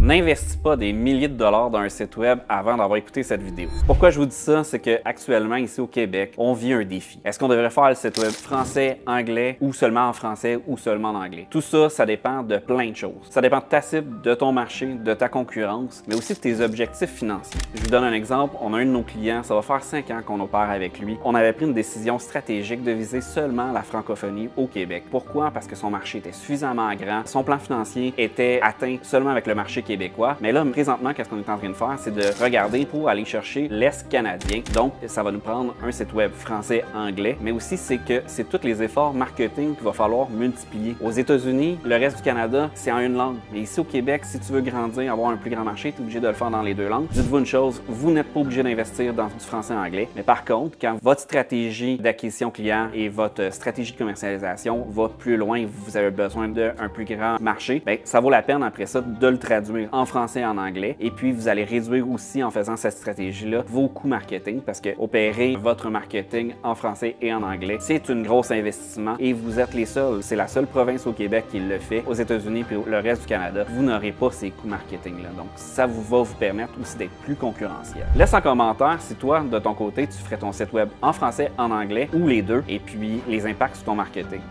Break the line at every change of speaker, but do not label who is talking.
N'investis pas des milliers de dollars dans un site web avant d'avoir écouté cette vidéo. Pourquoi je vous dis ça, c'est que actuellement ici au Québec, on vit un défi. Est-ce qu'on devrait faire le site web français, anglais ou seulement en français ou seulement en anglais? Tout ça, ça dépend de plein de choses. Ça dépend de ta cible, de ton marché, de ta concurrence, mais aussi de tes objectifs financiers. Je vous donne un exemple. On a un de nos clients, ça va faire 5 ans qu'on opère avec lui. On avait pris une décision stratégique de viser seulement la francophonie au Québec. Pourquoi? Parce que son marché était suffisamment grand, son plan financier était atteint seulement avec le marché québécois. Mais là, présentement, qu'est-ce qu'on est en train de faire? C'est de regarder pour aller chercher l'Est canadien. Donc, ça va nous prendre un site web français-anglais, mais aussi c'est que c'est tous les efforts marketing qu'il va falloir multiplier. Aux États-Unis, le reste du Canada, c'est en une langue. Mais ici au Québec, si tu veux grandir, avoir un plus grand marché, tu es obligé de le faire dans les deux langues. Dites-vous une chose, vous n'êtes pas obligé d'investir dans du français-anglais, mais par contre, quand votre stratégie d'acquisition client et votre stratégie de commercialisation va plus loin, vous avez besoin d'un plus grand marché, bien, ça vaut la peine après ça de le traduire en français et en anglais. Et puis, vous allez réduire aussi en faisant cette stratégie-là vos coûts marketing parce que opérer votre marketing en français et en anglais, c'est un gros investissement et vous êtes les seuls. C'est la seule province au Québec qui le fait. Aux États-Unis puis le reste du Canada, vous n'aurez pas ces coûts marketing-là. Donc, ça va vous permettre aussi d'être plus concurrentiel. Laisse en commentaire si toi, de ton côté, tu ferais ton site web en français, en anglais ou les deux et puis les impacts sur ton marketing.